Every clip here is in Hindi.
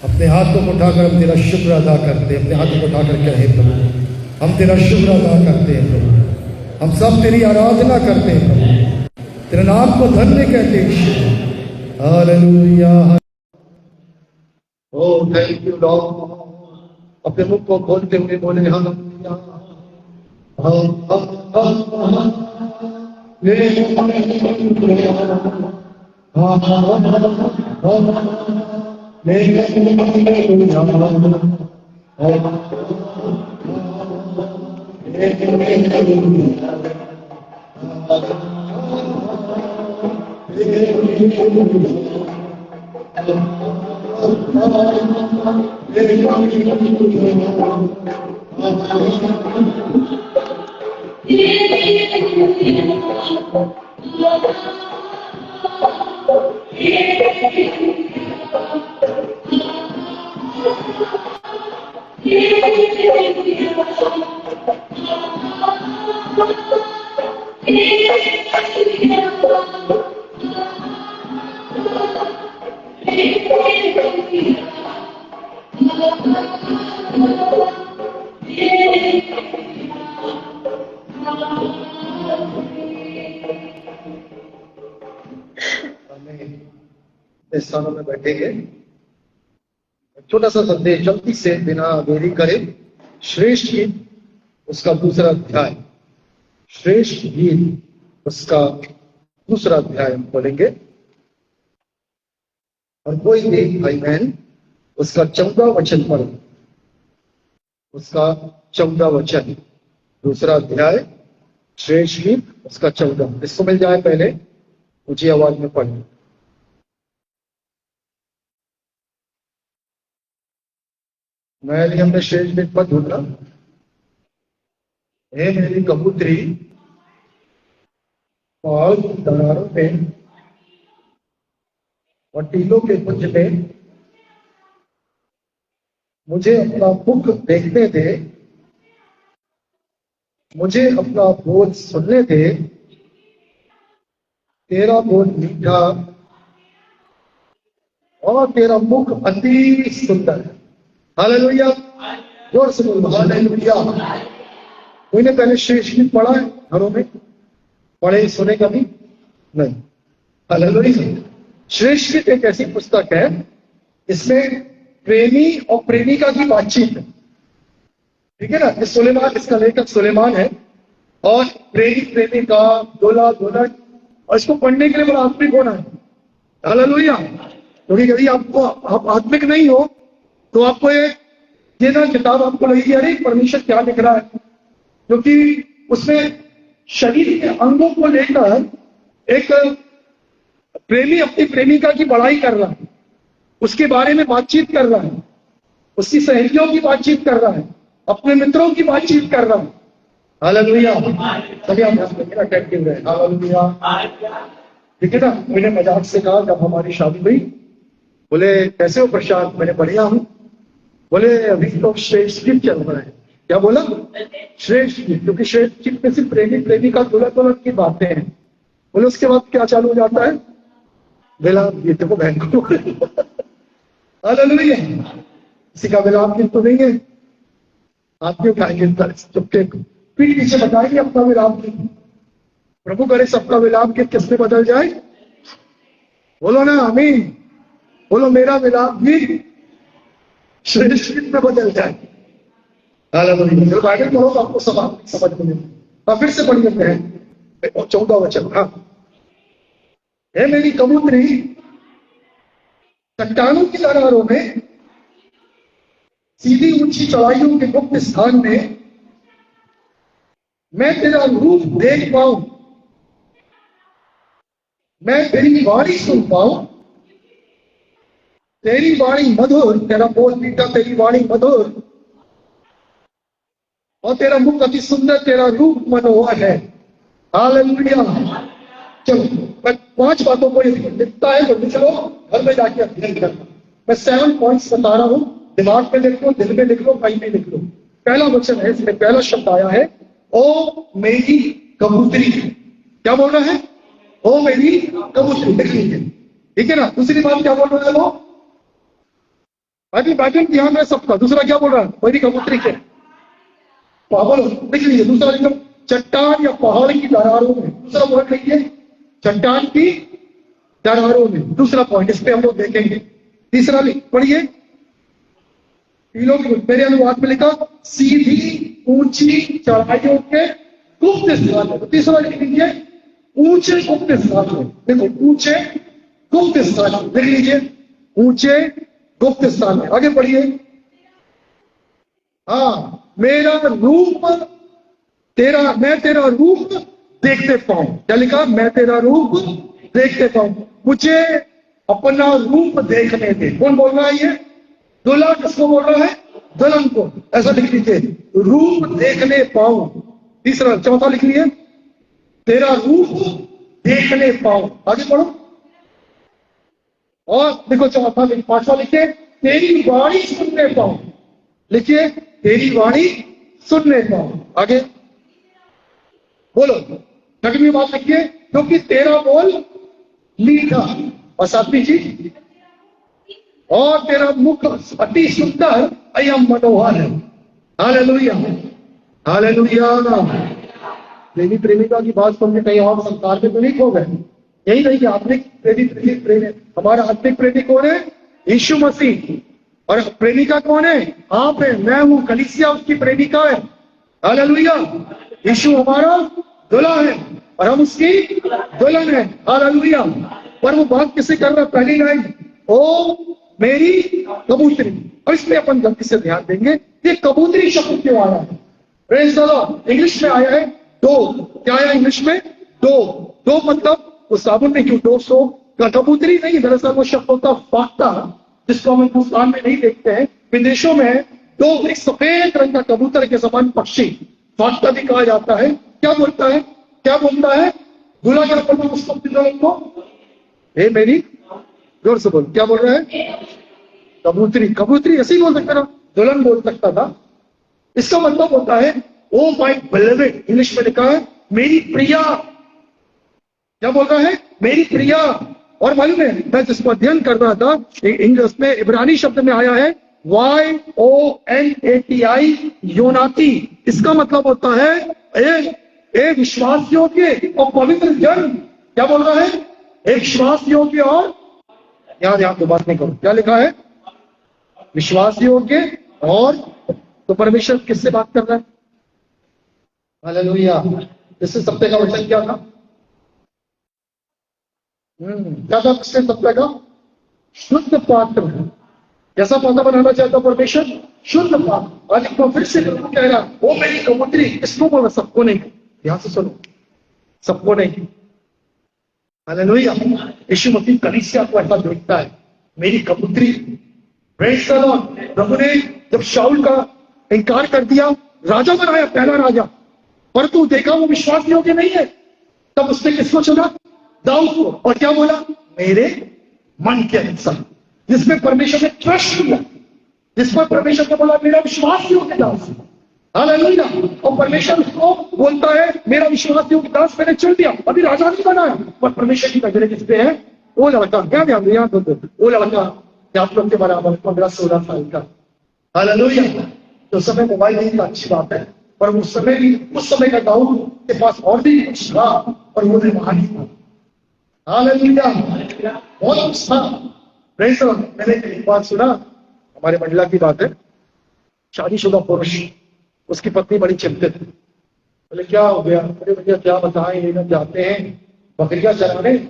अपने हाथों को उठाकर हम तेरा शुक्र अदा करते हैं। अपने हाथों को उठाकर कहे प्रभु, हम तेरा शुक्र अदा करते हैं प्रभु, हम सब तेरी आराधना करते हैं प्रभु, तेरे नाम को धन्य कहते हैं। Hallelujah. Oh thank you Lord. अपने मुख को खोलते हुए बोले हालेलुया। इस स्थानों में बैठेंगे। छोटा सा संदेश जल्दी से बिना देरी करे। श्रेष्ठ गीत उसका दूसरा अध्याय, श्रेष्ठ गीत उसका दूसरा अध्याय हम खोलेंगे और कोई भी भाई बहन उसका 14 वचन पढ़े। उसका 14 वचन, दूसरा अध्याय, श्रेष्ठ गीत उसका 14। इसको मिल जाए पहले ऊंची आवाज में पढ़े। मैं हमने श्रेष्ठ गीत पर ढूंढा। हे मेरी कबूतरी और दरारों में और टीलों के कुंज में मुझे अपना मुख देखने दे, मुझे अपना बोल सुनने दे। तेरा बोल मीठा और तेरा मुख अति सुंदर है। हालेलुया। जोर से बोलो हालेलुया। कोई ने पहले श्रेष्ठ गीत पढ़ा है घरों में? पढ़े सुने कभी नहीं? हालेलुया। श्रेष्ठ गीत एक ऐसी पुस्तक है, इसमें प्रेमी और प्रेमिका की बातचीत है। ठीक है ना? इस सुलेमान, इसका लेखक सुलेमान है और प्रेमी प्रेमिका, दूल्हा दुल्हन, और इसको पढ़ने के लिए बड़ा आत्मिक होना है। हालेलुया। क्योंकि यदि आपको आप आत्मिक नहीं हो तो आपको ये ना किताब आपको लगेगी अरे परमेश्वर क्या लिख रहा है, क्योंकि उसमें शरीर के अंगों को लेकर एक प्रेमी अपनी प्रेमिका की बड़ाई कर रहा है, उसके बारे में बातचीत कर रहा है, उसकी सहेलियों की बातचीत कर रहा है, अपने मित्रों की बातचीत कर रहा है। हालेलुया। सभी आप मेरा अटेंटिव रहे। हालेलुया। ठीक है ना? मैंने मजाक से कहा जब हमारी शादी हुई, बोले कैसे हो प्रशांत? मैंने बढ़िया हूं। बोले अभी तो श्रेष्ठ गीत चल रहा है। क्या बोला? श्रेष्ठ गीत। क्योंकि श्रेष्ठ गीत में सिर्फ प्रेमी प्रेमिका दुल्हा दुल्हन की बातें हैं। बोले उसके बाद क्या चालू हो जाता है? विलाप गीत को बहन को। हालेलुया। किसी का विलाप गीत तो नहीं है? आदमी उठाएंगे चुपके पीठ पीछे बताएंगे अपना विलाप गीत। प्रभु करे सबका विलाप गीत किसमें बदल जाए? बोलो ना आमीन। बोलो मेरा विलाप गीत श्रेष्ठ गीत में बदल जाए। हालेलुया। बाइबल पढ़ो तो आपको समझ में नहीं। फिर से पढ़िए हैं 14 वचन। हाँ, हे मेरी कबूतरी चट्टानों की दरारों में, सीधी ऊंची चढ़ाइयों के गुप्त स्थान में मैं तेरा रूप देख पाऊं, मैं तेरी वाणी सुन पाऊं। तेरी वाणी मधुर, तेरा बोल मीठा, तेरी वाणी मधुर और तेरा मुख अति सुंदर, तेरा रूप मनोहर है। हालेलुया। चलो मैं 5 बातों को लिखता है तो लिख लो, घर में जाके अध्ययन करना। मैं 7 पॉइंट्स बता रहा हूं, दिमाग में लिख लो, दिल में लिख लो, कहीं भी लिख लो। पहला वचन है, इसमें पहला शब्द आया है ओ मेरी कबूतरी। क्या बोल रहा है? ओ मेरी कबूतरी। लिख लीजिए। ठीक है ना? दूसरी बात क्या बोल रहा है वो? अभी बैठन ध्यान है सबका। दूसरा क्या बोल रहा है? मेरी कबूतरी के पावल लिख लीजिए। दूसरा लिखो चट्टान या पहाड़ की दरारों में। दूसरा वर्ड लिखिए चट्टान की दरारों में। दूसरा पॉइंट इस पे हम लोग देखेंगे। तीसरा पढ़िए मेरे अनुवाद में लिखा सीधी ऊंची चढ़ाइयों के गुप्त स्थान है। तो तीसरा लिख लीजिए ऊंचे गुप्त स्थान में। देखो ऊंचे गुप्त स्थान लिख लीजिए, ऊंचे गुप्त स्थान में। आगे बढ़िए। हाँ, मेरा रूप मैं तेरा रूप देखते पाऊं। क्या लिखा? मैं तेरा रूप देखते पाऊं, मुझे अपना रूप देखने दे। कौन बोल रहा है? ये दूल्हा किसको बोल रहा है? दुल्हन को। ऐसा लिख लीजिए रूप देखने पाऊं। तीसरा चौथा लिख लीजिए तेरा रूप देखने पाऊं। आगे पढ़ो। और देखो चौथा पांचवा लिखिए तेरी वाणी सुनने पाऊं। लिखिए तेरी वाणी सुनने पाऊं। आगे बोलो। छठवीं बात लिखिए क्योंकि तेरा बोल मीठा। और सातवीं चीज और तेरा मुख अति सुंदर एवं मनोहर है। Hallelujah, hallelujah. प्रेमी प्रेमिका की बात सुनने कहीं और संसार में तो नहीं खो गए। यही नहीं कि आत्मिक प्रेमी हमारा आत्मिक प्रेमी कौन है? यीशु मसीह। और प्रेमिका कौन है? आप है, मैं हूं। कलीसिया उसकी प्रेमिका है। हालेलुया। यीशु हमारा दुल्हा है और हम उसकी दुल्हन है। हालेलुया। पर वो बात किसे कर रहा है? पहली लाइन ओ मेरी कबूतरी। और इसमें अपन गलती से ध्यान देंगे ये कबूतरी शब्द क्यों आया है? Praise the Lord. इंग्लिश में आया है डो। क्या आया इंग्लिश में? दो मतलब वो साबुन नहीं, क्यों दो सो कबूतरी नहीं। दरअसल वो शब्द होता फाख्ता, जिसको हम हिंदुस्तान में नहीं देखते हैं। विदेशों में दो एक सफेद रंग का कबूतर के समान पक्षी फाख्ता भी कहा जाता है। क्या बोलता है? क्या बोलता है? दूल्हा क्या बोलता है उसको? दुल्हन को हे मेरी, जोर से बोल। क्या बोल रहा है? कबूतरी। कबूतरी ऐसे ही बोल सकता था, दुल्हन बोल सकता था। इसका मतलब होता है ओ माय बिलोवेड। इंग्लिश में लिखा है मेरी प्रिया। क्या बोल रहा है? मेरी प्रिया। और मालूम है मैं जिसको अध्ययन कर रहा था इंग्लिश में इब्रानी शब्द में आया है YONATI योनाती। इसका मतलब होता है एक विश्वास योग्य और पवित्र जन। क्या बोल रहा है? एक विश्वास योग्य और ध्यान तो बात नहीं करो। क्या लिखा है? विश्वास योग्य और। तो परमेश्वर किससे बात कर रहा है? हालेलुया। इससे सत्य का वचन क्या था? क्या था इससे सत्य का? शुद्ध पात्र। कैसा पौधा बनाना चाहता परमेश्वर? शुद्ध पात्र। आज एक फिर से कह रहा वो मेरी कबूतरी। किसको बोला? सबको नहीं। ध्यान से सुनो, सबको नहीं। हालेलुया। यीशु मसीह कलीसिया को ऐसा देखता है मेरी कबूतरी। Praise the Lord. प्रभु ने जब शाऊल का इनकार कर दिया, राजा बनाया, पहला राजा, पर तू देखा वो विश्वास योग्य नहीं है, तब उसने किसको चुना? दाऊद को। और क्या बोला? मेरे मन के अनुसार। जिसमें परमेश्वर ने ट्रस्ट किया, जिस पर परमेश्वर ने बोला मेरा विश्वास योग्य दास। हालेलुया। और परमेश्वर उसको बोलता है मेरा विश्वास योग्य दास मैंने चुन दिया। अभी राजा नहीं बनाया, पर परमेश्वर की नजरें किस पे है? वो लड़का। क्या ध्यान दो? वो लड़का आप लोग के बराबर 15-16 साल का। हालेलुया। तो समय मोबाइल नहीं था, अच्छी बात है, पर उस समय का दाऊद के पास और भी कुछ था और वो रूहानी था। हालेलुया। बहुत कुछ था। Praise the Lord. मैंने एक बात सुना, हमारे मंडला की बात है, शादीशुदा पुरुष, उसकी पत्नी बड़ी चिंतित है। बोले क्या हो गया? अरे भैया क्या बताएं, ये लोग जाते हैं बकरियां चराने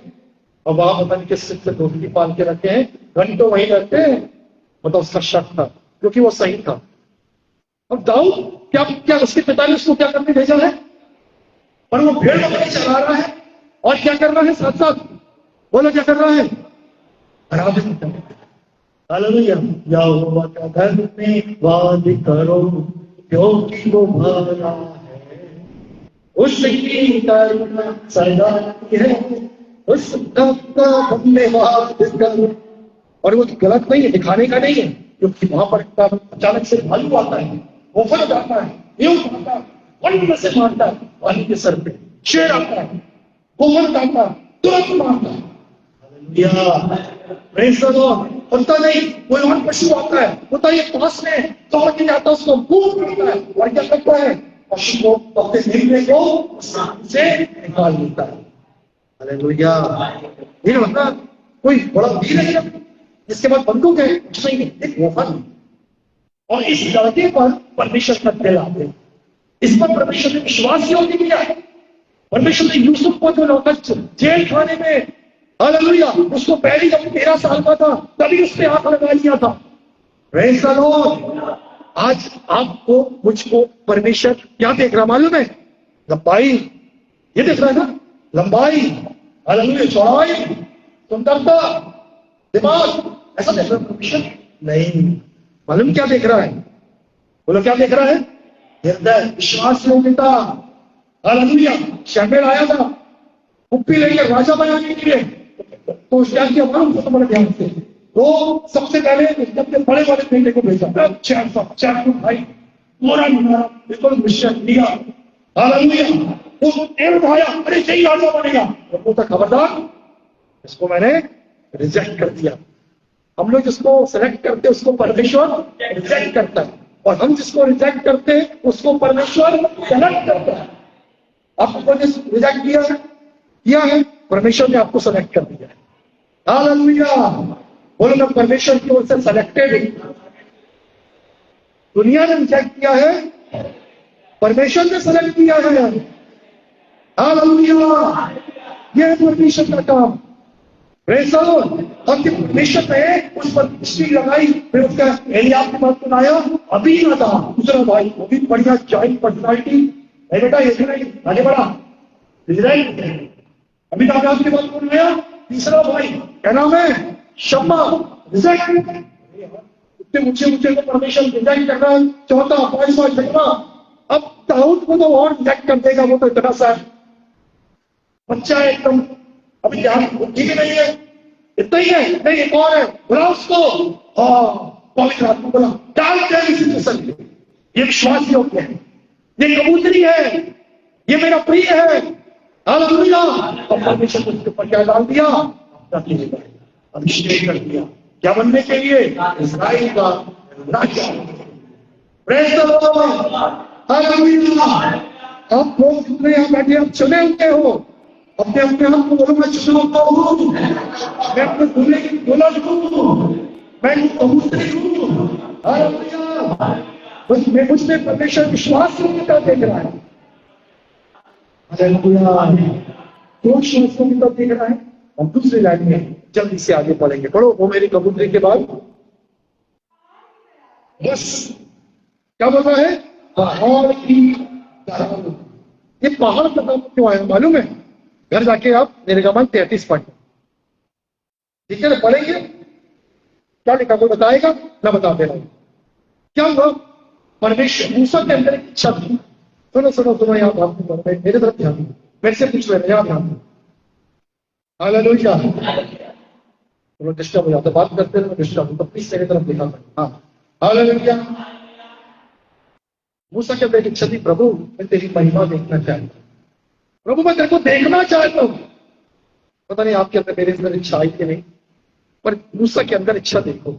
और वहां पता नहीं किस से धोती पाल के रखे हैं, घंटों वहीं रहते हैं। मतलब उसका शक था क्योंकि वो सही था। अब दाऊद क्या उसके पिता ने उसको क्या करने भेजा है? पर वो भेड़ बकरी चला रहा है और क्या कर रहा है साथ साथ? बोलो क्या कर रहा है? आराधना कर रहा है। हालेलुया। यहोवा का धन्यवाद करो क्योंकि वो भला है, उसकी करुणा सदा है, उसका धन्यवाद करो। और वो गलत नहीं है, दिखाने का नहीं है, क्योंकि वहां पर अचानक से भालू आता है, वो फल जाता है, ये उठाता है, वंड से मारता है भालू के सर पे। शेर आता है, वो फल जाता है, तुरंत मारता है। Praise the Lord. होता नहीं, कोई और पशु आता है, होता ये पास में दौड़ के जाता है, उसको मुंह करता है और क्या करता है, पशु को अपने देखने को से निकाल देता है। हालेलुया। ये मतलब कोई बड़ा वीर है जिसके बाद बंदूक है, कुछ नहीं, एक वफन। और इस लड़के पर परमेश्वर का दिल आते हैं, इस पर परमेश्वर ने विश्वास योग्य किया। परमेश्वर ने यूसुफ को जो लौटा जेल खाने में, हालेलुया, उसको पहले जब 13 साल का था तभी उसने हाथ लगा लिया था। Praise the Lord. आज आपको मुझको परमेश्वर क्या देख रहा मालूम है? लंबाई, ये देख रहा है ना, लंबाई, हालेलुया, चौड़ाई, सुंदरता, दिमाग, ऐसा देख रहा है परमेश्वर? नहीं। मालूम क्या देख रहा है? बोलो क्या देख रहा है? हृदय, विश्वास योग्यता। हालेलुया। शमूएल आया था कुप्पी लेकर राजा बनाने के लिए, तो क्या किया मालूम? तो बड़े ध्यान से वो सबसे पहले अपने बड़े वाले बेटे को भेजा, चैप भाई मोरा बिल्कुल मिशन दिया। हालेलुया। वो तेल उठाया, अरे यही राजा बनेगा। वो तो खबरदार, इसको मैंने रिजेक्ट कर दिया। हम लोग जिसको सेलेक्ट करते हैं उसको परमेश्वर रिजेक्ट करता है, और हम जिसको रिजेक्ट करते हैं उसको परमेश्वर सेलेक्ट करता है। आपको रिजेक्ट किया है, परमेश्वर ने आपको सेलेक्ट कर दिया है। हालेलुया। बोलो मैं परमेश्वर की ओर से सेलेक्टेड हूं। दुनिया ने रिजेक्ट किया है, परमेश्वर ने सेलेक्ट किया है। हालेलुया। यह है परमेश्वर का काम। Praise the Lord. और कि परमेश्वर ने उस पर दृष्टि लगाई, फिर उसका एलियाब की बात सुनाया, अभी ना था दूसरा भाई, वो भी बढ़िया जॉइंट पर्सनालिटी है बेटा, ये नहीं आगे बढ़ा, इजराइल। अभी नादाब की बात सुनाया, तीसरा भाई क्या नाम है? शम्मा, रिजेक्ट। इतने ऊंचे को परमेश्वर रिजेक्ट कर रहा है, चौथा, पांचवा, छठवा। अब दाऊद को तो और रिजेक्ट कर देगा, वो तो इतना सा बच्चा है एकदम, अभी ध्यान बुद्धि भी नहीं है, इतना ही है, नहीं एक और है, बुला उसको। हाँ, पवित्र आत्मा बोला डाल दे इसी किस्म के, ये विश्वास योग्य है, ये कबूतरी है, ये मेरा प्रिय है। हालेलुया। और परमेश्वर ने उसके ऊपर क्या डाल दिया? अभिषेक कर दिया, क्या बनने के लिए? इस्राएल का राजा। Praise the Lord. हालेलुया। आप लोग जितने यहाँ बैठे आप चुने हुए हो, अपने अपने आप को बोलो मैं चुना हुआ हूं, मैं अपने दूल्हे की दुल्हन हूं, मैं कबूतरी हूं। हालेलुया। बस मैं मुझमें परमेश्वर विश्वास योग्यता देख रहा है। हालेलुया। तो विश्वास योग्यता देख रहा है। और दूसरी लाइन में जल्दी से आगे पढ़ेंगे, पढ़ो। वो मेरी कबूतरी के बाद बस क्या बोल रहा है? पहाड़ की तरह। ये पहाड़ का नाम क्यों आया मालूम है? घर जाके आप निर्गमन 33 पढ़, ठीक है ना, पढ़ेंगे क्या लिखा, कोई बताएगा ना? बता दे रहा हूं क्या हुआ। परमेश्वर मूसा के अंदर एक इच्छा थी। सुनो यहाँ बात मेरे तरफ ध्यान दो, मेरे से पूछ रहे यहाँ ध्यान दो। हालेलुया। चलो डिस्टर्ब हो जाता, बात करते रहो डिस्टर्ब हो, तो प्लीज मेरी तरफ देखा करो। हाँ, हालेलुया। मूसा के अंदर एक इच्छा थी, प्रभु मैं तेरी महिमा देखना चाहता हूं, प्रभु मैं तेरे को देखना चाहता हूं। पता नहीं आपके अंदर मेरे अंदर इच्छा आई कि नहीं, पर मूसा के अंदर इच्छा देखो।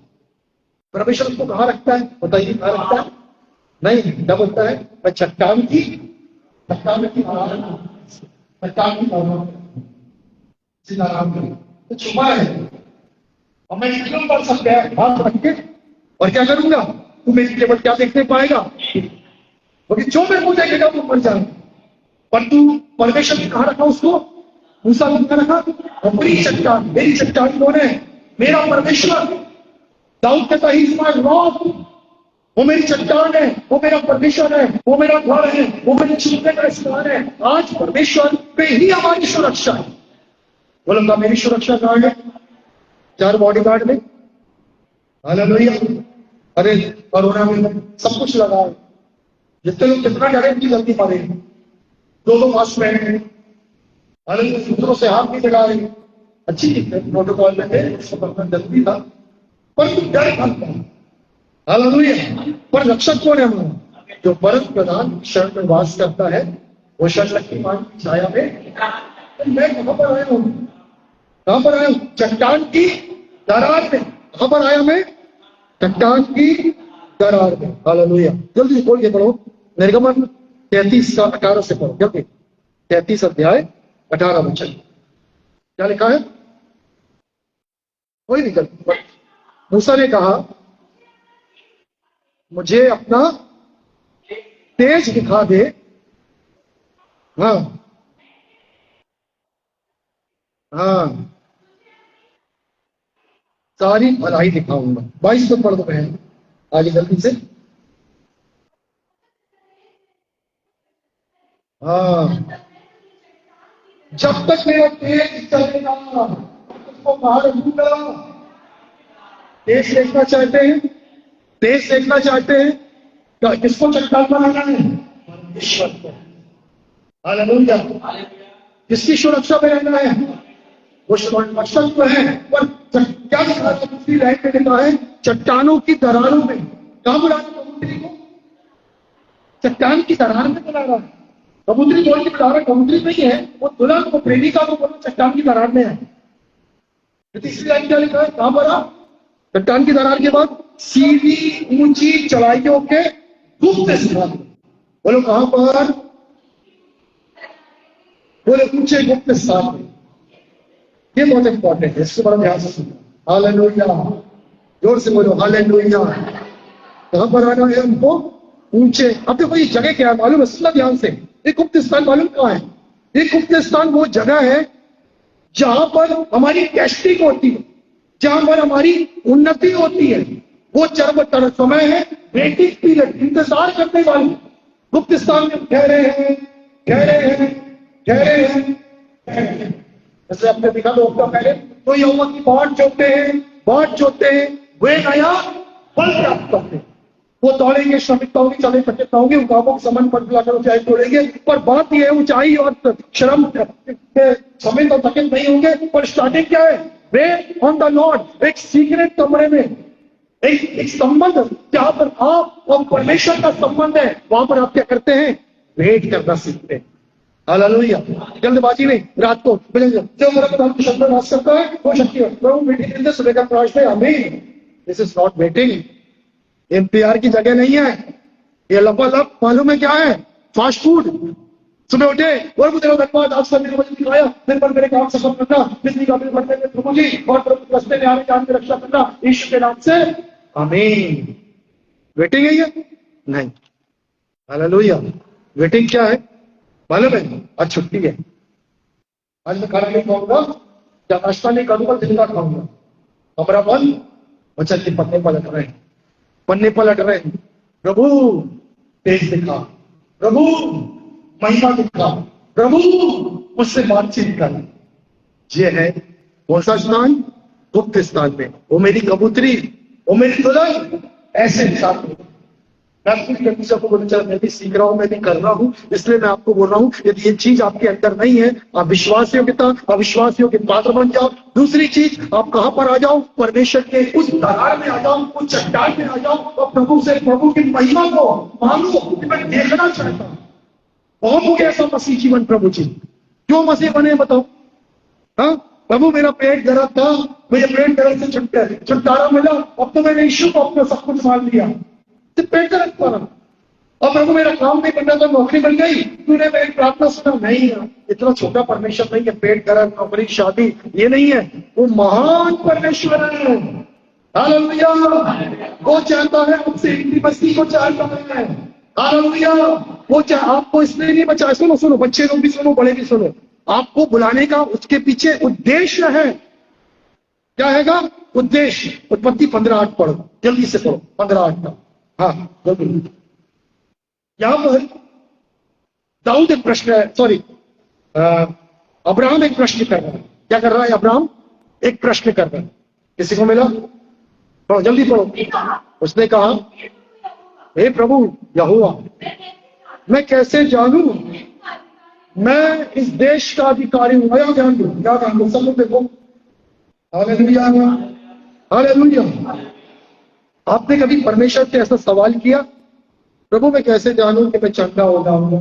परमेश्वर उसको कहाँ रखता है बताइए? कहाँ रखता है? नहीं, क्या बोलता है? मैं चट्टान की आराम करूं तो छुपा है, और मैं निकलूं पर सकते हैं हाथ रख के, और क्या करूंगा? तू मेरी केवल क्या देखने पाएगा? क्योंकि जो मेरे को देखेगा वो मर जाएगा। पर तू परमेश्वर ने कहा रखा उसको? मूसा ने कहा रखा अपनी चट्टान। मेरी चट्टान कौन है? मेरा परमेश्वर। दाऊद कहता ही माय रॉक, वो मेरी चट्टान है, वो मेरा परमेश्वर है, वो मेरा घर है, वो मेरे छुपने का स्थान है। आज परमेश्वर पे ही हमारी सुरक्षा है। बोलूंगा मेरी सुरक्षा कहाँ है? 4 बॉडीगार्ड में। हालेलुया। अरे कोरोना में सब कुछ लगा है, जितने लोग कितना गारंटी जल्दी मारे, 2 मास्क पहने, हालांकि दूसरों से हाथ नहीं लगा रहे, अच्छी चीज है, प्रोटोकॉल में थे, उसको करना जरूरी था, पर कुछ डर भागता है। हालेलुया। पर रक्षक कौन है हमारा? जो परम प्रधान शरण में वास करता है, वो शक्तिमान की छाया में। मैं कहां पर आया हूं? कहां पर आया हूं? चट्टान की दरार में। कहां पर आया मैं? चट्टान की दरार में। हालेलुया। जल्दी खोल के पढ़ो, निर्गमन 33 का 18 से पढ़ो जल्दी। 33 अध्याय 18 वचन क्या लिखा है? कोई नहीं, जल्दी। मूसा ने कहा, मुझे अपना तेज दिखा दे। हाँ हाँ, सारी भलाई दिखाऊंगा। 22 को पढ़ दो बहन, आगे जल्दी से। हाँ, जब तक मेरा तेज चलेगा उसको बाहर रखूंगा। तेज देखना चाहते हैं? तेज देखना चाहते हैं? तो किसको चट्टान बनाना है? परमेश्वर को। हालेलुया। किसकी सुरक्षा में रहना है? वो सुरक्षा तो है, पर क्या लिखा है? दूसरी लाइन में लिखा है, चट्टानों की दरारों में। कहां बुला रहा कबूतरी को? चट्टान की दरार में बुला रहा है। कबूतरी बोल के बुला रहा है, कबूतरी नहीं है वो, दुल्हन को, प्रेमिका को बोलो चट्टान की दरार में है। तीसरी लाइन क्या लिखा है? कहां पर? चट्टान की दरार के बाद सीधी ऊंची चढ़ाइयों के गुप्त स्थान। बोलो कहां पर? बोले ऊंचे गुप्त स्थान में। ये बहुत इंपॉर्टेंट है, इसको बड़ा ध्यान से सुनना। हालेलुया, जोर से बोलो हालेलुया। कहां पर आना है हमको? ऊंचे। अब देखो ये जगह क्या है मालूम है? सुनना ध्यान से। ये गुप्त स्थान मालूम कहां है? ये गुप्त स्थान वो जगह है जहां पर हमारी टेस्टिंग होती है, जहां पर हमारी उन्नति होती है। वो चरम समय है, वेटिंग पीरियड, इंतजार करने वाली। गुप्त स्थान में ठहरे हैं, ठहरे हैं, ठहरे हैं, ठहरे हैं। जैसे आपने देखा 2 हफ्ता पहले, तो यहोवा की बाट जोते हैं, बाट जोते हैं, वे नया फल प्राप्त करते हैं। वो दौड़ेंगे, श्रमिकता होगी, चले सकता होंगे, उनकामों के समान पर बुलाकर ऊंचाई तोड़ेंगे। पर बात यह है, ऊंचाई और श्रम के समय तो थकित नहीं होंगे। पर स्टार्टिंग क्या है? वे ऑन द लॉर्ड, एक सीक्रेट कमरे में, एक संबंध जहां पर आप और परमेश्वर का संबंध है, वहां पर आप क्या करते हैं? वेट करना सीखते हैं। हालेलुया। जल्दबाजी नहीं। रात को जो मेरा प्रधान की शब्द नाश करता है वो शक्ति है। प्रभु वेटिंग सुबह का प्रकाश में आमीन। This is not waiting. इंतजार की जगह नहीं है। ये लपालप मालूम है क्या है? Fast food. सुबह उठे और मुझे धन्यवाद, आज सब मेरे वजन दिखाया, दिन भर मेरे काम सफल करना, बिजली का बिल भरने में प्रभु जी, और प्रभु रास्ते में आने जाने की रक्षा करना, यीशु के नाम से आमीन। वेटिंग है ये? नहीं। हालेलुया। वेटिंग क्या है मालूम है? आज छुट्टी है, आज मैं खाना नहीं खाऊंगा, या नाश्ता नहीं करूंगा, जिंदा खाऊंगा। कमरा बंद, वचन के पन्ने पलट रहे हैं, पन्ने पलट रहे हैं। प्रभु तेज दिखा, प्रभु महिमा दिखा, प्रभु उससे बातचीत कर। ये है कौन सा स्थान? गुप्त स्थान में। वो मेरी कबूतरी, वो मेरी दुल्हन, ऐसे इंसान में मैं भी सीख रहा हूं, मैं भी कर रहा हूं। इसलिए मैं आपको बोल रहा हूं, यदि ये चीज आपके अंदर नहीं है, आप विश्वास योग्यता, अविश्वासियों के पात्र बन जाओ। दूसरी चीज, आप कहां पर आ जाओ? परमेश्वर के उस दरार में आ जाओ, उस चट्टान में आ जाओ, और प्रभु से, प्रभु की महिमा को मांगो कि मैं देखना चाहता हूं। कौन हो गया ऐसा मसीह जीवन प्रभु जी? क्यों मसीह बने बताओ? हाँ, प्रभु मेरा पेट दर्द था, मुझे पेट दर्द से छुटकारा मिला, अब तो मैंने यीशु को अपना सब कुछ मान लिया, पेट दर्द पड़ा। अब प्रभु मेरा काम नहीं करना, तो नौकरी मिल गई, तूने मेरी प्रार्थना सुना। नहीं है, इतना छोटा परमेश्वर नहीं है। पेट दर्द, नौकरी, शादी ये नहीं है, वो महान परमेश्वर है। हालेलुया। वो चाहता है आपसे इंटीमेसी को चाहता है। हालेलुया। वो आपको इसलिए नहीं बचा। सुनो सुनो, बच्चे लोग भी सुनो, बड़े भी सुनो, आपको बुलाने का उसके पीछे उद्देश्य है। क्या हैगा उद्देश्य? उत्पत्ति 15:8 पढ़ो, जल्दी से पढ़ो 15:8 का। हाँ जल्दी। यहां पर दाऊद एक प्रश्न है, सॉरी अब्राहम एक प्रश्न कर रहा है। क्या कर रहा है अब्राहम? एक प्रश्न कर रहा है। किसी को मिला? पढ़ो जल्दी पढ़ो। उसने कहा, हे प्रभु यहोवा, मैं कैसे जानूं मैं इस देश का अधिकारी हूं? क्या जान दू, क्या जान दू? सब लोग देखो। Hallelujah, hallelujah. आपने कभी परमेश्वर से ऐसा सवाल किया, प्रभु मैं कैसे जानूं कि मैं चंगा हो जाऊंगा?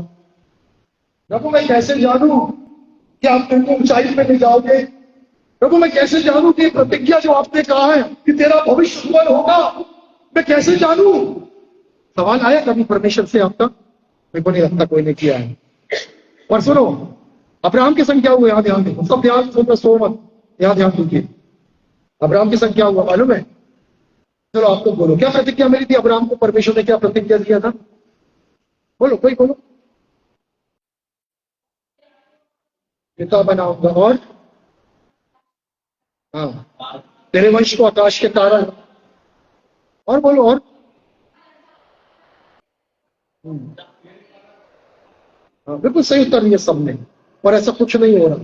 प्रभु मैं कैसे जानूं कि आप तुमको ऊंचाई पे ले जाओगे? प्रभु मैं कैसे जानूं कि प्रतिज्ञा जो आपने कहा है कि तेरा भविष्य सुंदर होगा, मैं कैसे जानूं? सवाल आया कभी परमेश्वर से आपका? मेरे को नहीं लगता कोई ने किया है। पर सुनो, अब्राहम के संग क्या हुआ? यहाँ ध्यान दो, सब ध्यान सुन, सो मत, यहाँ ध्यान दीजिए। अब्राहम के संग क्या हुआ मालूम है? चलो आप तो बोलो, क्या प्रतिज्ञा मिली थी अब्राहम को? परमेश्वर ने क्या प्रतिज्ञा दिया था? बोलो, कोई बोलो। पिता बनाऊंगा और हाँ, तेरे वंश को आकाश के तारा, और बोलो, और हाँ, बिल्कुल सही उत्तर दिया सबने। और ऐसा कुछ नहीं हो रहा,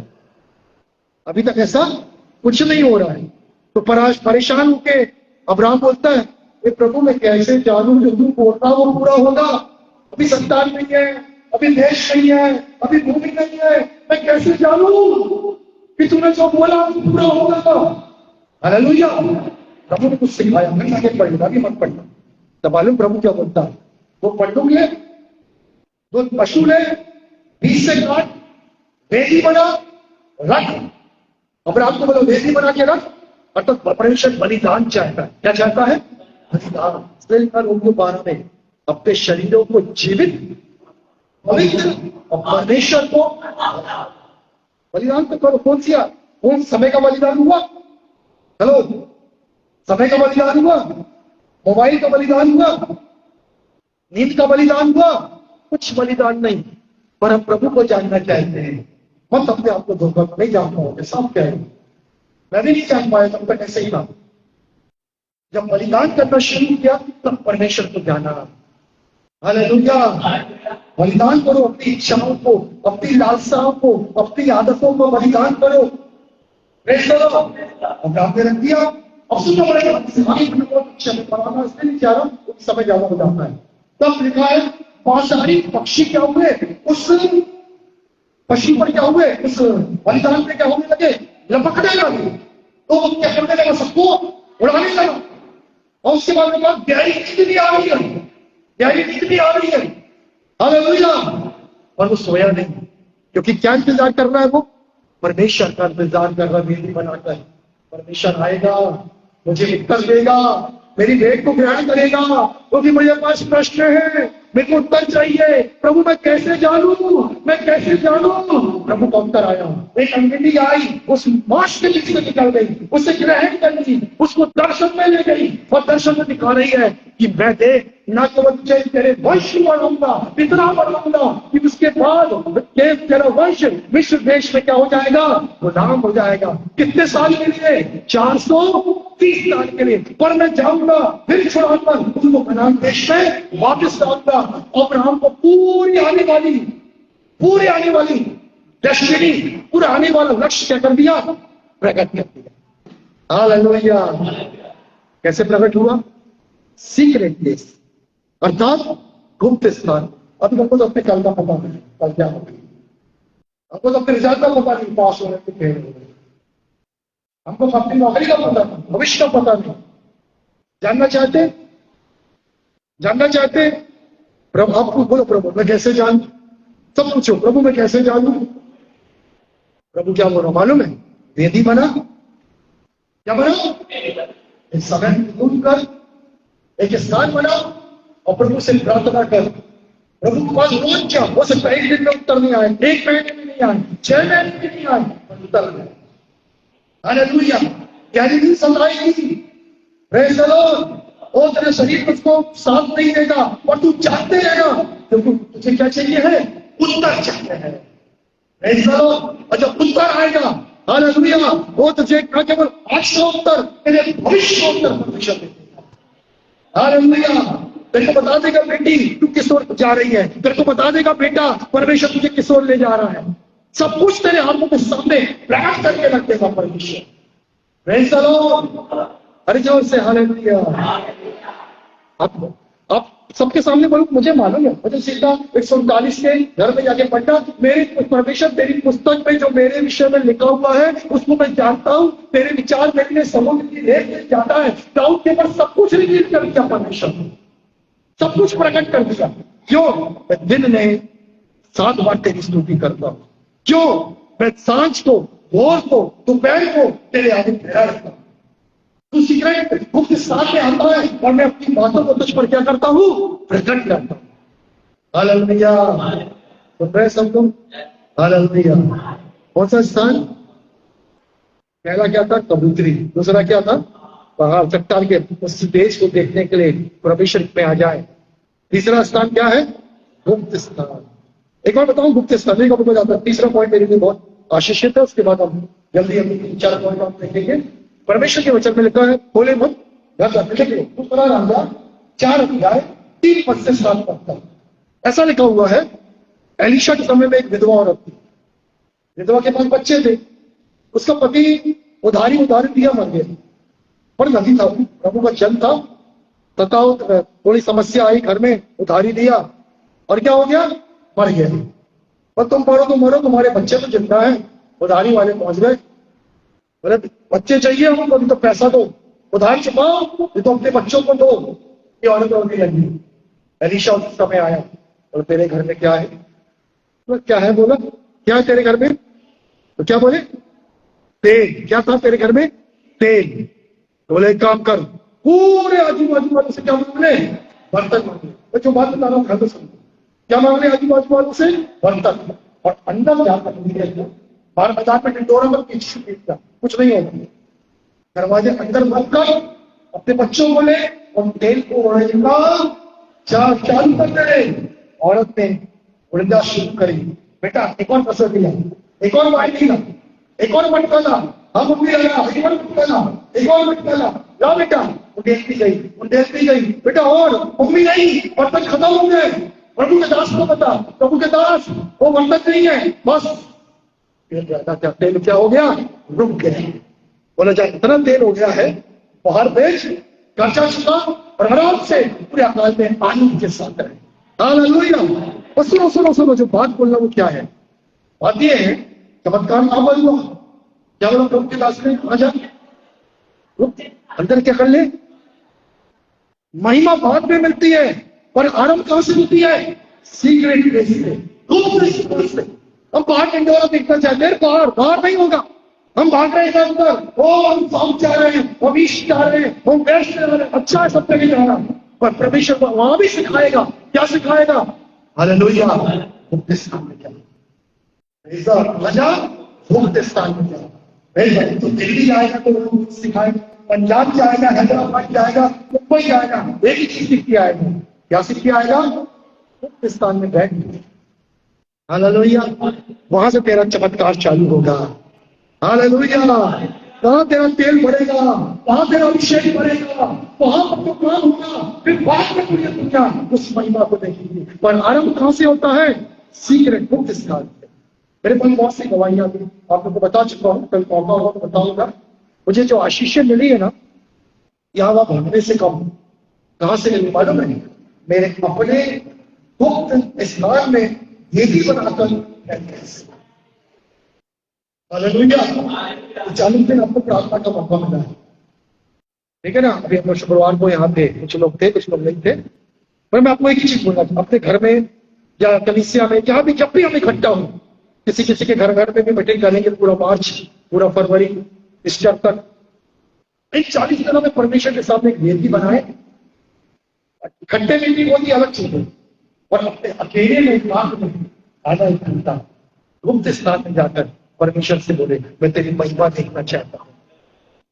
अभी तक ऐसा कुछ नहीं हो रहा है। तो परेशान होके अब्राहम बोलता है, ये प्रभु मैं कैसे जानूं जो तू बोल रहा वो पूरा होगा? अभी संतान नहीं है, अभी देश नहीं है, अभी भूमि नहीं है, मैं कैसे जानूं कि तूने जो बोला वो पूरा होगा? हालेलुया। प्रभु ने कुछ सिखाया, मैं आगे पढ़ूंगा, अभी मत पढ़ना। तो मालूम प्रभु क्या बोलता है? वो पढ़ोगे, वो पशु ले, बीच से काट, वेदी बना, रख। अब्राहम को बोलो वेदी बना के रख। अर्थात परमेश्वर बलिदान चाहता है। क्या चाहता है? बलिदान। इसलिए लिखा रोमियो 12 में, अपने शरीरों को जीवित, पवित्र और परमेश्वर को बलिदान तो करो। कौन समय का बलिदान हुआ? हेलो, समय का बलिदान हुआ? मोबाइल का बलिदान हुआ? नींद का बलिदान हुआ? कुछ बलिदान नहीं। पर हम प्रभु को जानना चाहते हैं। मत अपने आप को धोखा, नहीं जान पाओगे, साफ क्या है। मैं भी नहीं जान पाया तब तक, ऐसे ही था। जब बलिदान करना शुरू किया तब परमेश्वर को जाना। हालेलुया। बलिदान करो, अपनी इच्छाओं को, अपनी लालसाओं को, अपनी आदतों को बलिदान करो। अब्राहम ने रख दिया। अब सुनो, बड़े पढ़ाना इसलिए नहीं चाह रहा, समय ज्यादा हो जाता है। तब लिखा है, बहुत सारी पक्षी क्या हुए उस पशु पर, क्या हुए उस बलिदान पे, क्या होने लगे? लपकने लगे। तो वो क्या करने लगा? सबको उड़ाने लगा। और उसके बाद में कहा, गहरी नींद भी आ रही है, गहरी नींद भी आ रही है। हालेलुया। और वो सोया नहीं, क्योंकि क्या इंतजार कर रहा है वो? परमेश्वर का इंतजार कर रहा है। वेदी बनाकर परमेश्वर आएगा, मुझे उत्तर देगा, मेरी भेंट को ग्रहण करेगा। क्योंकि मेरे पास प्रश्न है, मेरे को उत्तर चाहिए। प्रभु मैं कैसे जानूं, मैं कैसे जानूं? प्रभु का उत्तर आया। एक अंगीठी आई, उस माश के बीच से निकल गई, उसे ग्रहण कर ली, उसको दर्शन में ले गई और दर्शन में दिखा रही है कि मैं देख, ना केवल तुझे तेरे वंश को बढ़ाऊंगा, इतना बढ़ाऊंगा कि उसके बाद तेरा वंश विश्व देश में क्या हो जाएगा? गुलाम हो जाएगा। कितने साल के लिए? 430 साल के लिए। पर मैं जाऊंगा, फिर छुड़ाऊंगा, उसको कनान देश में वापस लाऊंगा। अब्राहम को पूरी आने वाली डेस्टिनी, पूरा आने वाला लक्ष्य क्या कर दिया? प्रकट कर दिया। हालेलुया। कैसे प्रकट हुआ? सीक्रेट प्लेस, अर्थात गुप्त स्थान। अभी हमको तो अपने कल का पता नहीं, कल क्या होगा। हमको तो अपने रिजल्ट का पता नहीं, पास होने के फेल होने। हमको अपनी नौकरी का पता नहीं, भविष्य का पता नहीं। जानना चाहते प्रभु, आपको बोलो प्रभु मैं कैसे जानूं? सब पूछो, प्रभु मैं कैसे जानूं? प्रभु क्या बोल रहा मालूम है? वेदी बना। क्या बना? एक समय कर, एक स्थान बना और प्रभु से प्रार्थना कर। प्रभु के पास रोज क्या हो सकता है? एक दिन में उत्तर नहीं आए, एक महीने में नहीं आए, 6 महीने में नहीं आए, पर उत्तर नहीं। हालेलुया। क्या दिन सताएगी? Praise the Lord. और तेरे शरीर उसको साथ नहीं देगा, और तू चाहते रहेगा, क्योंकि तुझे क्या चाहिए है? उत्तर चाहिए है। Praise the Lord. और जब उत्तर आएगा, हालेलुया, वो तुझे क्या केवल आज का उत्तर, तेरे भविष्य का उत्तर परमेश्वर देगा। हालेलुया। तेरे को बता देगा बेटी तू किस ओर जा रही है, तेरे को बता देगा बेटा परमेश्वर तुझे किस ओर ले जा रहा है। सब कुछ तेरे हाथों के सामने प्रकट करके रख देगा परमेश्वर। Praise the Lord. अरे जोर से हालेलुया। आप सबके सामने बोलो, मुझे मालूम है, मुझे सीधा 139 के घर में जाके पढ़ना। मेरी परमेश्वर तेरी पुस्तक में जो मेरे विषय में लिखा हुआ है उसको मैं जानता हूँ। तेरे विचार मेरे लिए समुद्र की रेत से ज्यादा है। दाऊद के ऊपर सब कुछ रिवील कर दिया परमेश्वर, सब कुछ प्रकट कर दिया। क्यों? मैं दिन में 7 बार तेरी स्तुति करता हूं। क्यों? मैं सांझ को भोर को दोपहर को तेरे आगे ठहरा रहता हूं। तू सीक्रेट गुप्त स्थान में आता है और मैं अपनी बातों को तुझ पर क्या करता हूं, प्रकट करता हूं। हालेलुया, सुन रहे सब तुम? हालेलुया। कौन सा स्थान? पहला क्या था? कबूतरी। दूसरा क्या था? पहाड़, चट्टान के उस देश को देखने के लिए परमेश्वर में आ जाए। तीसरा स्थान क्या है? गुप्त स्थान। एक बार बताऊं, गुप्त स्थान नहीं कब जाता। तीसरा पॉइंट मेरे लिए बहुत आशीषित है, उसके बाद हम जल्दी हम 4 पॉइंट हम देखेंगे। परमेश्वर के वचन में लिखा है, खोले मत घर जाते लेकिन दूसरा राजा 4 अध्याय 3 पद से 7 पद तक ऐसा लिखा हुआ है। एलीशा के समय में एक विधवा औरत थी। विधवा के पास बच्चे थे। उसका पति उधारी दिया, मर गया। पर नहीं था, प्रभु का जन था। तथा थोड़ी समस्या आई घर में, उधारी दिया और क्या हो गया? मर गया। पर तुम पढ़ो तो मरो, तुम्हारे बच्चे तो जिंदा है। उधारी वाले पहुंच गए, बोले बच्चे चाहिए हमको, अभी तो पैसा दो, उधार चुकाओ, ये तो अपने बच्चों को दो। ये औरत रोने लगी। एलीशा उस समय आया और तेरे घर में क्या है? तो क्या है? बोला क्या है तेरे घर में? तो क्या बोले? तेल। क्या था तेरे घर में? तेल। तो बोले एक काम कर, पूरे आजू बाजू वालों से क्या मांग ले? बर्तन मांग ले। तो जो बात बता रहा हूं घर में सुन, क्या मांग ले आजू बाजू वालों से? बर्तन। और अंदर जाकर बाहर बाजार में टिंडोरा मत पीछा, कुछ नहीं होगा। दरवाजे अंदर मत कर, अपने बच्चों को ले और तेल को उड़ेगा चालू कर दे। औरत ने उड़ना शुरू करी। बेटा एक और पसर दिया, एक और वाइन दिया, एक और मटका ला, हम मम्मी लगा, एक और मटका ला, एक और मटका ला बेटा। वो देखती गई बेटा, और मम्मी नहीं, बर्तन खत्म हो गए। प्रभु के दास को बता, प्रभु के दास वो बर्तन नहीं है, बस तेल क्या हो गया? रुक गया। बोला जाए इतना तेल हो गया है, बाहर बेच, कर्जा चुका और आराम से पूरे अकाल में आनंद के साथ रहे। हालेलुया। और सुनो सुनो सुनो, जो बात बोलना वो क्या है? बात ये है, चमत्कार ना बोलो। क्या बोला प्रभु के दास ने? आ जा, अंदर क्या कर ले? महिमा बाद में मिलती है, पर आरंभ कहां से मिलती है? सीक्रेट प्लेस से। हम बाहर टिंडोरा देखना चाहते हैं, बाहर नहीं होगा। हम भाग रहे हैं अंदर, हम साउथ जा रहे हैं, हम ईस्ट जा रहे हैं, हम वेस्ट जा रहे हैं। अच्छा है सब जगह जाना, पर परमेश्वर वहां भी सिखाएगा। क्या सिखाएगा? हालेलुया। मुक्त स्थान में क्या? राजा मुक्त स्थान में क्या? तो दिल्ली जाएगा तो सिखाएगा, पंजाब जाएगा, हैदराबाद जाएगा, मुंबई जाएगा, एक ही चीज सीख के आएगा। क्या सीख के आएगा? मुक्त स्थान में बैठ। हालेलुया। वहां से तेरा चमत्कार चालू होगा। हालेलुया। कहां तेरा तेल बढ़ेगा, कहां तेरा अभिषेक बढ़ेगा, वहां पर तो काम होगा। फिर बाद में पूरी दुनिया उस महिमा को देखेगी। पर आरंभ कहां से होता है? सीक्रेट, मुक्त स्थान। मेरे पास बहुत सी गवाहियां थी, आप लोगों को बता चुका हूं, कल मौका होगा तो बताऊंगा। मुझे जो आशीषें मिली है ना, यहाँ वहां भागने से कम। कहां से मिली मालूम है? मेरे अपने गुप्त स्थान में ये भी बनाकर चालीस दिन आपको प्रार्थना का मौका मिला है, ठीक है ना। अभी हम शुक्रवार को यहाँ थे, कुछ लोग थे कुछ लोग नहीं थे। पर मैं आपको एक ही चीज बोलना, अपने घर में या कलीसिया में जहां भी, जब भी हम इकट्ठा हो, किसी किसी के घर में भी मीटिंग करेंगे पूरा मार्च, पूरा फरवरी, ईस्टर तक। इन 40 दिनों में परमेश्वर के सामने एक वेदी बनाए। इकट्ठे मीटिंग होती अलग चीज है, और अपने अकेले में रात में आधा 1 घंटा गुप्त स्थान में जाकर परमेश्वर से बोले, मैं तेरी महिमा देखना चाहता हूँ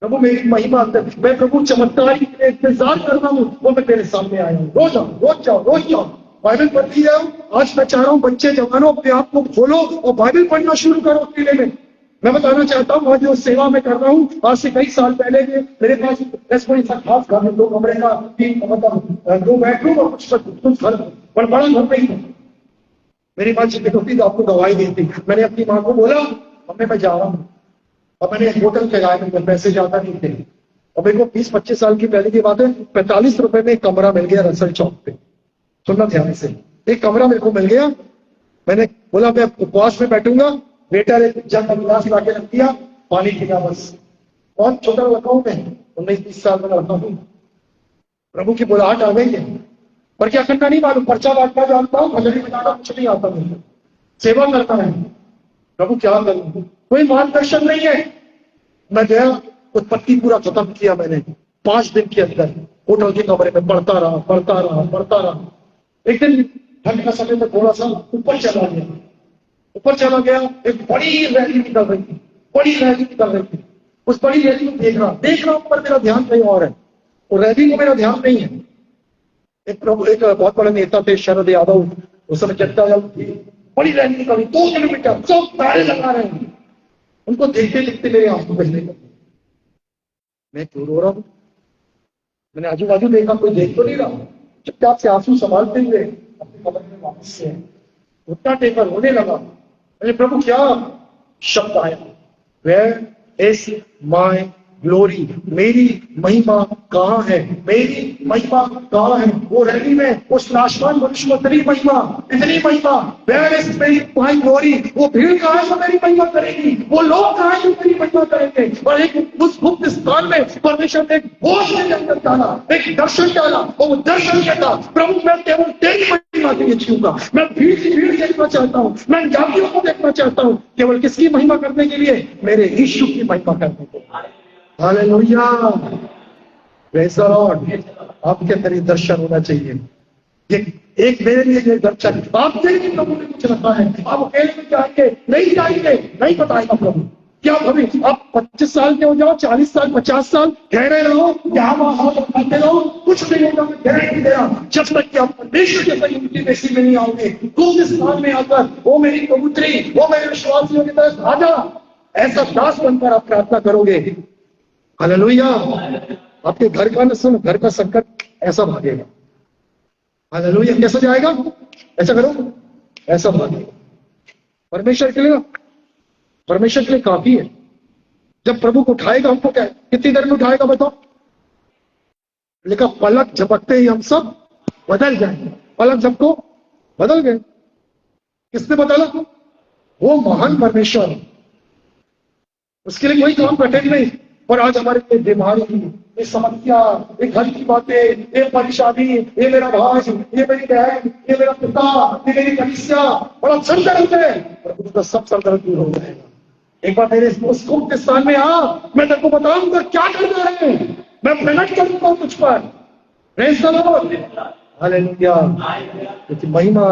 प्रभु, मेरी महिमा, मैं प्रभु चमत्कार के लिए इंतजार कर रहा हूँ, वो मैं तेरे सामने आया हूँ। रोज आओ, रोज जाओ, रोज जाओ, बाइबल पढ़ती जाओ। आज मैं चाह रहा हूँ बच्चे जवानों अपने आप को खोलो और बाइबल पढ़ना शुरू करो अकेले में। मैं बताना चाहता हूँ, जो सेवा में कर रहा हूँ, आज से कई साल पहले के मेरे पास कोई सा खास घर में 2 कमरे का, 3 मतलब 2 बेडरूम और कुछ घर, पर बड़ा घर नहीं था। मेरी माँ जिंदगी होती तो आपको गवाही देती। मैंने अपनी माँ को बोला, मम्मी मैं जा रहा हूँ, और मैंने होटल किराए में, पैसे ज्यादा नहीं थे, और मेरे को 20-25 साल की पहले की बात है, 45 रुपए में एक कमरा मिल गया रसल चौक पे। सुनना ध्यान से, एक कमरा मेरे को मिल गया। मैंने बोला मैं उपवास में बैठूंगा, वेटर एक जग गिलास ला के रख दिया, पानी पीना बस। बहुत छोटा लड़का हूं मैं, 19-20 साल में लड़का हूं। प्रभु की बुलाहट आ गई है, पर क्या करना नहीं मालूम। पर्चा बांटना जानता हूँ, भजन बजाना कुछ नहीं आता मुझे, सेवा करता है। प्रभु क्या करूं, कोई मार्गदर्शन नहीं है। मैं गया, उत्पत्ति पूरा खत्म किया मैंने 5 दिन के अंदर, होटल के कमरे में पढ़ता रहा। एक दिन ठंड का समय में थोड़ा सा ऊपर चला गया, एक बड़ी रैली निकल रही थी। उस बड़ी रैली को देख रहा हूं, पर मेरा ध्यान कहीं और है, वो रैली को मेरा ध्यान नहीं है। एक बहुत बड़े नेता थे शरद यादव, उस समय जनता दल थी, बड़ी रैली निकली 2 किलोमीटर, सब तारे लगा रहे हैं। उनको देखते देखते मेरे आंसू बहने लगे। मैं क्यों रो रहा हूं? मैंने आजू बाजू देखा, कोई देख तो नहीं रहा। चुपचाप से आंसू संभालते हुए अपने कमरे में वापस से घुटना टेकर रोने लगा। मैंने प्रभु क्या शब्द आया, वेयर इज माय ग्लोरी, मेरी महिमा कहाँ है, मेरी महिमा कहाँ है? वो रैली में उस नाशवान मनुष्य को इतनी महिमा, वेयर इज मेरी माय ग्लोरी, वो भीड़ कहाँ है जो मेरी महिमा करेगी, वो लोग कहाँ है जो मेरी महिमा करेंगे? और एक उस गुप्त स्थान में परमेश्वर ने एक बोझ मेरे अंदर डाला, एक दर्शन डाला, और वो दर्शन क्या था, प्रभु मैं केवल तेरी महिमा के लिए जीऊंगा, मैं भीड़ की भीड़ देखना चाहता हूँ, मैं जातियों को देखना चाहता हूँ, केवल किसकी महिमा करने के लिए? मेरे यीशु की महिमा करने के लिए। Hallelujah, praise the Lord. आपके अंदर ये दर्शन होना चाहिए। ये एक मेरे लिए ये दर्शन, आप देखिए प्रभु ने कुछ रखा है। आप अकेले में जाएंगे नहीं बताएगा प्रभु। क्या भवी आप 25 साल के हो जाओ, 40 साल 50 साल गहरे रहो, यहाँ वहां खाते रहो, कुछ नहीं होगा। मैं गारंटी दे रहा हूं, जब तक कि आप परमेश्वर के साथ यूनिटी बेसिस में नहीं आओगे, तो इस स्थान में आकर वो मेरी कबूतरी, वो मेरे विश्वासियों की तरह राजा, ऐसा दास बनकर आप प्रार्थना करोगे। हालेलुया। आपके घर का न सुन, घर का संकट ऐसा भागेगा। हालेलुया। कैसा जाएगा? ऐसा करो, ऐसा भागेगा। परमेश्वर के लिए काफी है। जब प्रभु को उठाएगा, हमको क्या कितनी देर में उठाएगा बताओ? लिखा पलक झपकते ही हम सब बदल जाएंगे। पलक झपको बदल गए। किसने बदला? वो महान परमेश्वर है, उसके लिए कोई काम कठिन नहीं। और आज हमारे लिए बीमारी, ये समस्या, ये घर की बातें, ये परेशानी, ये मेरा भाई, ये मेरी बहन, ये मेरा पिता, ये मेरी कलीसिया, बड़ा सरदर्द है, और उसका सब सरदर्द दूर हो जाएगा। एक बार मेरे उस गुप्त स्थान में आ, मैं तेरे को बताऊंगा क्या करना है, मैं मेहनत करूंगा तुझ पर। Praise the Lord, hallelujah. क्योंकि महिमा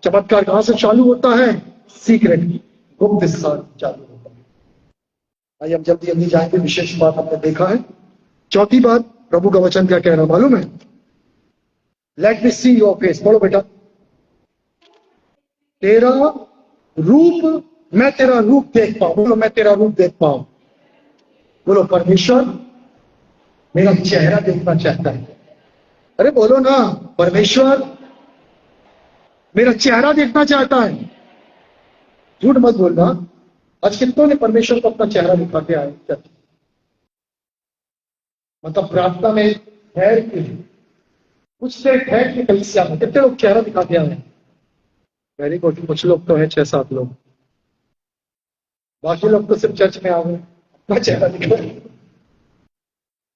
चमत्कार कहां से चालू होता है? सीक्रेट, गुप्त स्थान चालू होता है। आइए हम जल्दी जल्दी जाएंगे। विशेष बात हमने देखा है। चौथी बात, प्रभु का वचन क्या कह रहा मालूम है? Let me see your face. बोलो बेटा, तेरा रूप, मैं तेरा रूप देख पाऊं। बोलो, मैं तेरा रूप देख पाऊं। बोलो, परमेश्वर मेरा चेहरा देखना चाहता है। अरे बोलो ना, परमेश्वर मेरा चेहरा देखना चाहता है। झूठ मत बोलना। आज कितनों ने परमेश्वर को अपना चेहरा दिखा के आए? मतलब प्रार्थना में ठहर के, कुछ देर ठहर के कलीसिया में कितने लोग चेहरा दिखा के आए? Very good. कुछ लोग तो है 6-7 लोग, बाकी लोग तो सिर्फ चर्च में आ गए अपना चेहरा दिखा।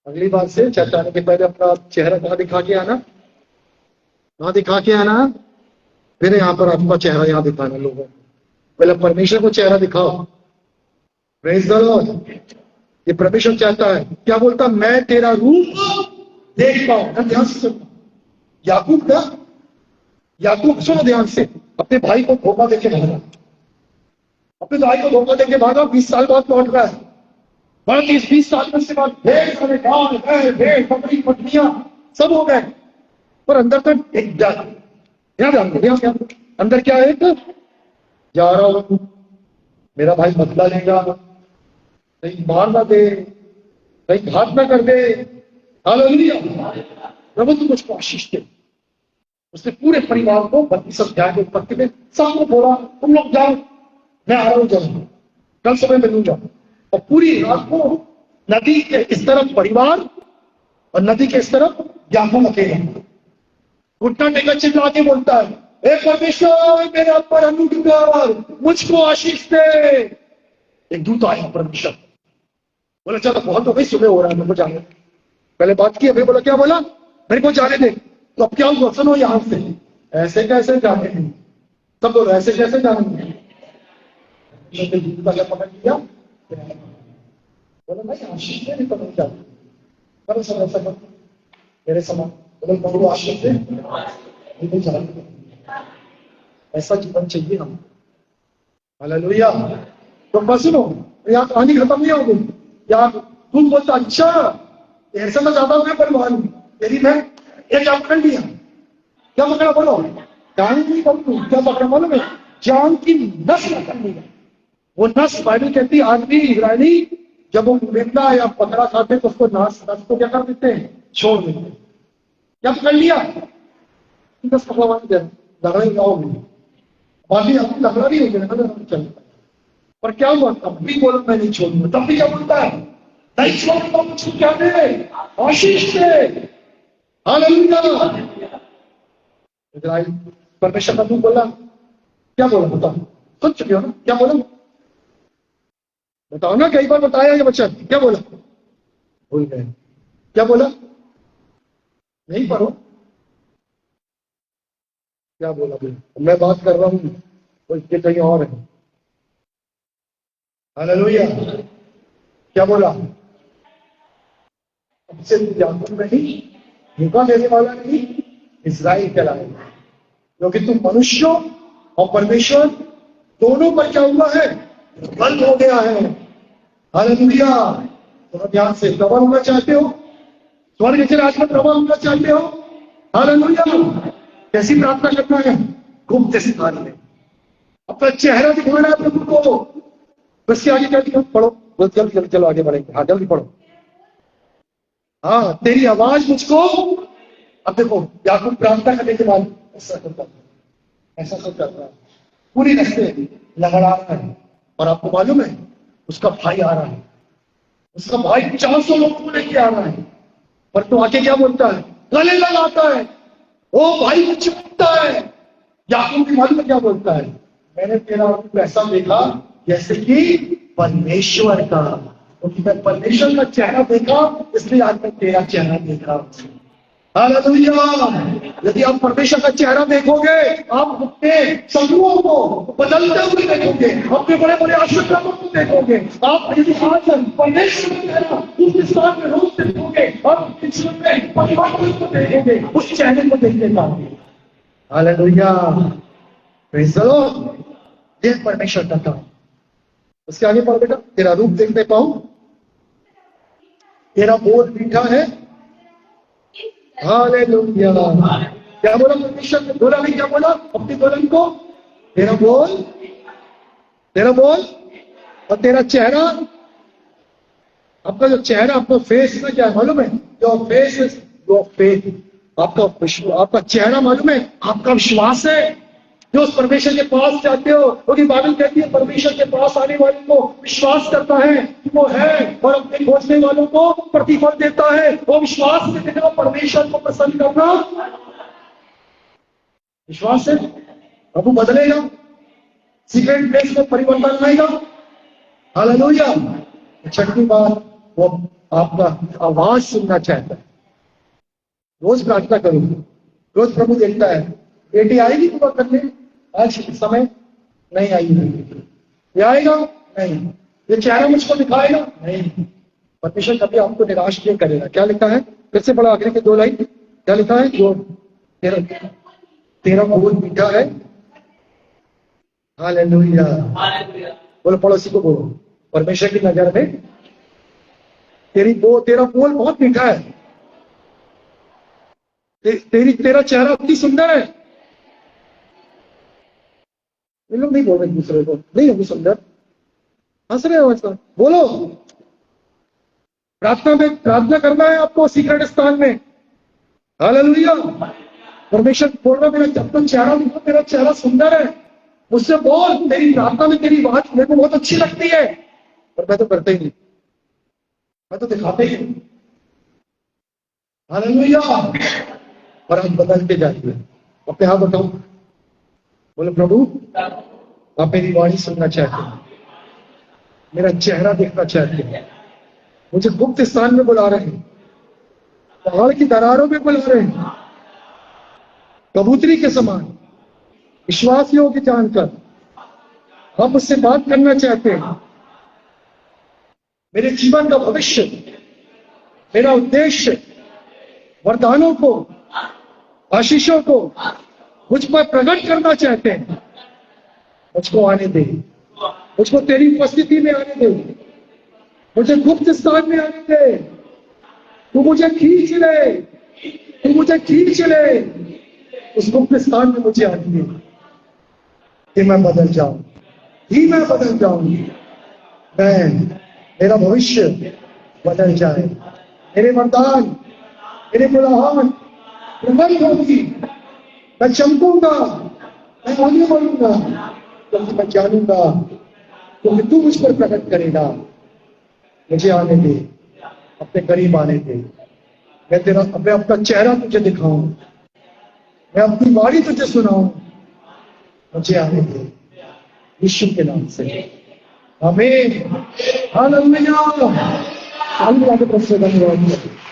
अगली बार से चर्च आने के पहले अपना चेहरा कहाँ दिखा के आना, कहाँ दिखा के आना, फिर यहाँ पर आपका चेहरा यहाँ दिखाना लोगों को। पहले परमेश्वर को चेहरा दिखाओ। Praise the Lord. ये परमेश्वर चाहता है। क्या बोलता? मैं तेरा रूप देख पाऊं। ध्यान से सुनो। याकूब सुनो ध्यान से। अपने भाई को धोखा देके भागा, 20 साल बाद लौट रहा है। 20 साल में से बाद ढेर सारे गांव, भेड़, बकरी, पटनियां सब हो गए, पर अंदर तक एक डर। ध्यान अंदर क्या है? जा रहा हूं, मेरा भाई बदला लेगा, कहीं मार ना दे, कहीं घात ना कर दे। हालेलुया। प्रभु तू मुझको आशीष दे। उसने पूरे परिवार को 32 अध्याय के उत्पत्ति में सबको बोला, तुम लोग जाओ, मैं आ रहा हूं, जरूर कल सुबह मिलूंगा। और पूरी रात को नदी के इस तरफ परिवार और नदी के इस तरफ याकूब अकेले, घुटना टेका चिल्ला के बोलता है, हे परमेश्वर मेरे ऊपर अनुग्रह, मुझको आशीष दे। एक दूत आया परमेश्वर, बोला चलो बहुत हो गई, सुबह हो रहा है, मेरे को जाने। पहले बात की, अभी बोला क्या बोला? मेरे को जाने दे। तो अब क्या हुआ? सुनो यहां से, ऐसे कैसे जाने? सब बोलो, ऐसे कैसे जाने? उसने जूता क्या पकड़ लिया, बोला भाई आशीष नहीं पकड़ जाती, करो सब ऐसा करो मेरे समान। बोले प्रभु आशीष दे, नहीं चला, ऐसा जीवन चाहिए हम। हालेलुया। तो बस सुनो, यहाँ कहानी खत्म नहीं होगी। या तुम बोलता अच्छा ऐसा मैं चाहता हूँ परिवार तेरी मैं एक क्या पकड़ लिया, क्या पकड़ा बोलो, जान की क्या पकड़ा मालूम है, जान की नस पकड़ लिया। वो नस बाइबल कहती है आदमी इजरायली जब वो मिलता या पकड़ा खाते तो उसको नस को क्या कर देते हैं, छोड़ देते हैं। क्या पकड़ लिया, नस पकड़ा लगा ही जाओगे, बाकी आपको लग रहा भी हो गया चलता। पर क्या हुआ, तब भी बोला मैं नहीं छोड़ूंगा, तब भी क्या बोलता है, नहीं छोड़ूंगा, मुझको क्या दे, आशीष दे। हालेलुया। इजराइल परमेश्वर का दूत बोला, क्या बोला बताओ, सुन चुके हो ना, क्या बोला बताओ ना, कई बार बताया ये बच्चा, क्या बोला, भूल गए, क्या बोला, नहीं पढ़ो, क्या बोला, मैं बात कर रहा हूं तो इसके कहीं और है। हालेलुया। क्या बोला, हमसे याकूब नहीं, धोखा देने वाला नहीं, इस्राएल कहलाएगा, क्योंकि तुम मनुष्यों और परमेश्वर दोनों पर क्या हुआ है, बल हो गया है। हालेलुया। थोड़ा ध्यान से, प्रबल होना चाहते हो, स्वर्ग के राज में प्रबल होना चाहते हो, हालेलुया, कैसी प्रार्थना करना है, गुप्त स्थान में अपना चेहरा दिखाना है प्रभु को। उसके आगे क्या लिखा, पढ़ो, जल्दी जल्दी चलो आगे बढ़ेंगे, हाँ जल्दी पढ़ो। हाँ, तेरी आवाज मुझको, अब देखो याकूब प्रार्थना करने के बाद ऐसा करता है, ऐसा सब करता है, पूरी रस्ते लहरा रहा है, और आपको मालूम है उसका भाई आ रहा है, उसका भाई 400 लोगों को लेके आ रहा है, पर तो आके क्या बोलता है, गले लगाता है, ओ भाई को चिपकता है। याकूब की मालूम है क्या बोलता है, मैंने तेरा रूप ऐसा देखा जैसे कि परमेश्वर का, क्योंकि मैं परमेश्वर का चेहरा देखा इसलिए आज मैं तेरा चेहरा देखा। हालेलुया। यदि आप परमेश्वर का चेहरा देखोगे, आप अपने शत्रुओं को बदलते हुए देखोगे, अपने बड़े बड़े आशीर्वादों को देखोगे। आप यदि आज परमेश्वर का चेहरा उस स्थान में रोज देखोगे, आप जीवन में परिवर्तन को देखोगे, उस चेहरे को देखने पाओगे। हालेलुया। Praise the Lord. ये परमेश्वर का काम। उसके आगे पढ़ो बेटा, तेरा रूप देखने पाऊं, तेरा बोल मीठा है। हालेलुया। क्या बोला परमेश्वर ने, बोला नहीं, क्या बोला अपनी दुल्हन को, तेरा बोल और तेरा चेहरा, आपका जो चेहरा, आपका फेस में क्या है मालूम है, your face is your faith, आपका चेहरा मालूम है आपका विश्वास है। जो उस परमेश्वर के पास जाते हो, क्योंकि बाइबल कहती है परमेश्वर के पास आने वाले को विश्वास करता है कि वो है, और अपने खोजने वालों को प्रतिफल देता है। वो विश्वास के बिना परमेश्वर को प्रसन्न करना, विश्वास से प्रभु बदलेगा, सीक्रेट प्लेस में परिवर्तन आएगा। हालेलुया। छठी बात, वो आपका आवाज सुनना चाहता है। रोज प्रार्थना करूंगी, रोज प्रभु देखता है, बेटी आएगी दुआ करने, आज समय नहीं आई, ये आएगा नहीं, ये चेहरा मुझको दिखाएगा नहीं। परमेश्वर कभी आपको निराश नहीं करेगा। क्या लिखा है, फिर से बड़ा आखिरी के 2 लाइन, क्या लिखा है, जो तेरा बोल मीठा है। हालेलुया। बोलो, पड़ोसी को बोलो, परमेश्वर की नजर में तेरा बोल बहुत मीठा है, तेरा चेहरा अति सुंदर है। ये लोग नहीं बोल रहे दूसरे को, नहीं होगी सुंदर, हंस रहे हो ऐसा, बोलो। प्रार्थना करना है आपको सीक्रेट स्थान में। हालेलुया। परमेश्वर बोल रहा, मेरा अपना चेहरा देखो, तेरा चेहरा सुंदर है, मुझसे बोल, तेरी प्रार्थना में तेरी बात मेरे को बहुत अच्छी लगती है, पर मैं तो करते ही नहीं, मैं तो दिखाते ही नहीं। हालेलुया। और आप बदल के जाइए, अपने हाथ बताओ, बोले प्रभु आप मेरी वाणी सुनना चाहते हैं, मेरा चेहरा देखना चाहते हैं, मुझे गुप्त स्थान में बुला रहे हैं, पहाड़ की दरारों में बुला रहे हैं, कबूतरी के समान विश्वास योग्य जानकर आप मुझसे बात करना चाहते हैं, मेरे जीवन का भविष्य, मेरा उद्देश्य, वरदानों को, आशीषों को मुझ पर प्रकट करना चाहते हैं, मुझको आने दे, मुझको तेरी उपस्थिति में आने दे, मुझे गुप्त स्थान में आने दे, तू मुझे खींच ले, तू मुझे खींच ले, उस गुप्त स्थान में मुझे आने दे कि मैं बदल जाऊं, ही मैं बदल जाऊं, मेरा भविष्य बदल जाए, मेरे वरदान, मेरे गुलाहान प्रबल होगी, मैं चमकूंगा, मैं आगे बढ़ूंगा, क्योंकि मैं जानूंगा, क्योंकि तू मुझ पर प्रकट करेगा। मुझे आने दे, अपने करीब आने दे, मैं अपना चेहरा तुझे दिखाऊं, मैं अपनी वाणी तुझे सुनाऊं, मुझे आने दे, यीशु के नाम से आमीन। हालेलुया। धन्यवाद।